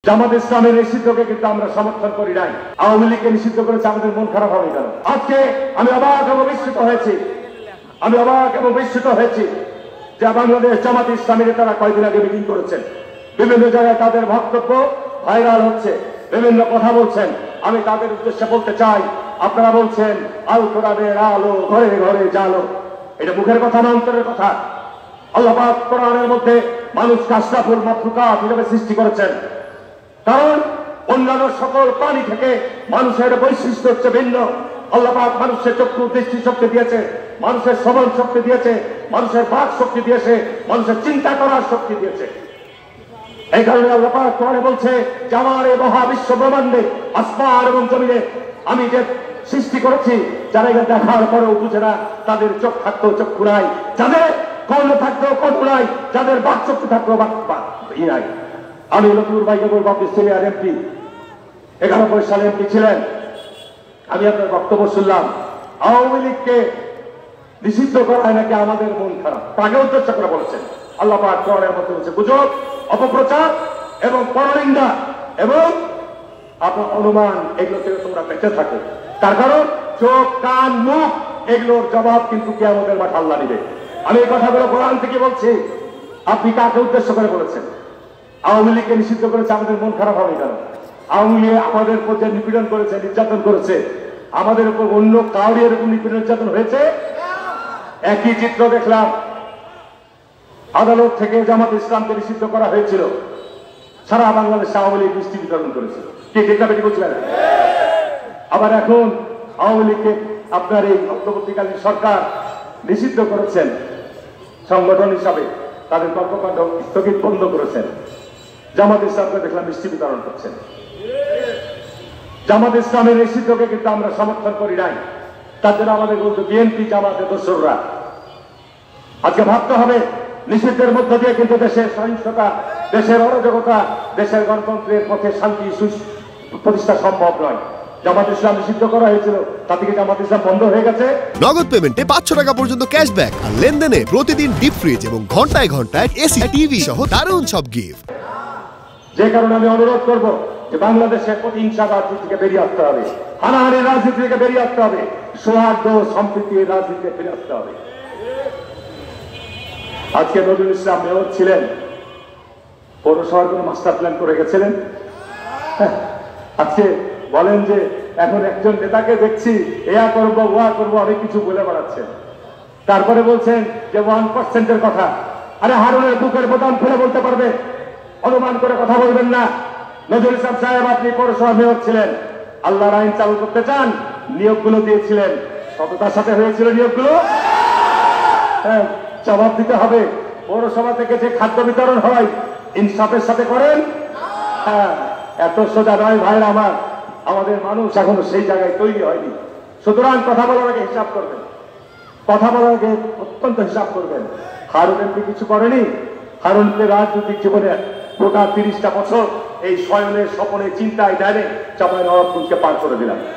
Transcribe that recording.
জামাত ইসলামের নিষিদ্ধকে কিন্তু আমরা সমর্থন করি নাই। আওয়ামী লীগকে নিষিদ্ধ করেছে, আমাদের মন খারাপ হবে কেন? আজকে আমি অবাক এবং বিস্মিত হয়েছি যে বাংলাদেশ জামাত ইসলামী নেতারা কয়েকদিন আগে মিটিং করেছেন, বিভিন্ন জায়গায় তাদের বক্তব্য ভাইরাল হচ্ছে, বিভিন্ন কথা বলছেন। আমি তাদের উদ্দেশ্যে বলতে চাই, আপনারা বলছেন আল কোরআনের আলো ঘরে ঘরে জালো, এটা মুখের কথা না অন্তরের কথা? আল্লাহ পাক কোরআনের মধ্যে মানুষকে আশরাফুল মাখলুকাত হিসেবে সৃষ্টি করেছেন, কারণ অন্যান্য সকল প্রাণী থেকে মানুষের বৈশিষ্ট্য হচ্ছে ভিন্ন। আল্লাহ পাক মানুষের চক্ষু দৃষ্টি শক্তি দিয়েছে, মানুষের শ্রবণ শক্তি দিয়েছে, মানুষের বাক শক্তি দিয়েছে, মানুষের চিন্তা করার শক্তি দিয়েছে। এই কারণে আল্লাহ পাক কোরআনে বলছে যে আমার এই মহাবিশ্ব ব্রহ্মাণ্ডে আসমান এবং জমিনে আমি যে সৃষ্টি করেছি, যারা এটা দেখার পরেও বুঝে না, তাদের চোখ থাকতেও চক্ষু নাই, যাদের কর্ণ থাকতেও কর্ণ নাই, যাদের বাক শক্তি থাকতেও বাক নাই। আমি লতিফুর ভাইকে বলবো, আপনি সিনিয়র এমপি, 11 সালে এমপি ছিলেন। আমি আপনার বক্তব্য শুনলাম, আওয়ামী লীগকে নিষিদ্ধ করায় নাকি আমাদের মন খারাপ, তাকে উদ্দেশ্য করে বলেছেন। আল্লাহ পাক কোরআনের মধ্যে বলছে গুজব, অপপ্রচার এবং পরনিন্দা এবং আপনার অনুমান, এগুলো থেকে তোমরা বেঁচে থাকো। তার কারণ চোখ কান মুখ এগুলোর জবাব কিন্তু কিয়ামতের মাঠে আল্লাহ নিবে। আমি এই কথাগুলো কোরআন থেকে বলছি। আপনি কাকে উদ্দেশ্য করে বলেছেন? আওয়ামী লীগকে নিষিদ্ধ করেছে, আমাদের মন খারাপ হবে কেন? আওয়ামী লীগ আমাদের উপর যে নিপীড়ন করেছে, নির্যাতন করেছে, আমাদের উপর অন্য কাউরি এরকম নিপীড়ন নির্যাতন হয়েছে? একই চিত্র দেখলাম, আদালত থেকে জামাত ইসলামকে নিষিদ্ধ করা হয়েছিল, সারা বাংলাদেশে আওয়ামী লীগ মিষ্টি বিতরণ করেছিল। কি ঠিক না বেটি বলছিলেন? আবার এখন আওয়ামী লীগকে আপনার এই অন্তর্বর্তীকালীন সরকার নিষিদ্ধ করেছেন, সংগঠন হিসাবে তাদের কর্মকাণ্ড স্থগিত বন্ধ করেছেন। জামাত ইসলামকে দেখলাম মিষ্টি বিতরণ করছেন। জামাত ইসলামের নিষিদ্ধকে কিন্তু আমরা সমর্থন করি নাই, তার জন্য আমাদের বলতে বিএনপি জামাতের দোসররা। আজকে ভাবতে হবে, নিষিদ্ধের মধ্য দিয়ে কিন্তু দেশের সহিংসতা, দেশের অরাজকতা, দেশের গণতন্ত্রের পথে শান্তি প্রতিষ্ঠা সম্ভব নয়। জামাত ইসলাম নিষিদ্ধ করা হয়েছিল, তা থেকে জামাত ইসলাম বন্ধ হয়ে গেছে। নগদ পেমেন্টে 500 টাকা পর্যন্ত ক্যাশব্যাক, আর লেনদেনে প্রতিদিন ডিপ ফ্রিজ এবং ঘন্টায় ঘন্টায় এসি টিভি সহ দারুণ সব গিফট। যে কারণে আমি অনুরোধ করব যে বাংলাদেশের প্রতিহিংসা রাজনীতি থেকে বেরিয়ে আসতে হবে, হানাহানির রাজনীতি থেকে বেরিয়ে আসতে হবে, সৌহার্দ্য সম্প্রীতির রাজনীতিতে ফিরে আসতে হবে। আজকে নজরুল ইসলাম মেয়র ছিলেন, পৌরসভার কোন মাস্টার প্ল্যান করে গেছিলেন? আজকে বলেন যে এখন একজন নেতাকে দেখছি এয়া করবো ওয়া করবো অনেক কিছু বলে বেড়াচ্ছেন, তারপরে বলছেন যে 1% কথা। আরে হারুনের বুকের বোতাম খুলে বলতে পারবে, অনুমান করে কথা বলবেন না। নজরুল ইসলাম সাহেব, আপনি পৌরসভা মেয়র ছিলেন, আল্লাহর আইন চালু করতে চান, নিয়োগগুলো দিয়েছিলেন, সততার সাথে হয়েছিল নিয়োগগুলো? হ্যাঁ, জবাব দিতে হবে। পৌরসভা থেকে যে খাদ্য বিতরণ হয় ইনসাফের সাথে করেন? হ্যাঁ, এত সোজা নয় ভাইরা আমার, আমাদের মানুষ এখনো সেই জায়গায় তৈরি হয়নি। সুতরাং কথা বলার আগে হিসাব করবেন, কথা বলার আগে অত্যন্ত হিসাব করবেন। হারুন এমপি কিছু করেনি? হারুনকে রাজনৈতিক জীবনে গোটা 30টা বছর এই শয়নের স্বপনে চিন্তায় ধ্যানে চাপায় নবাবগঞ্জকে পার করে দিলাম।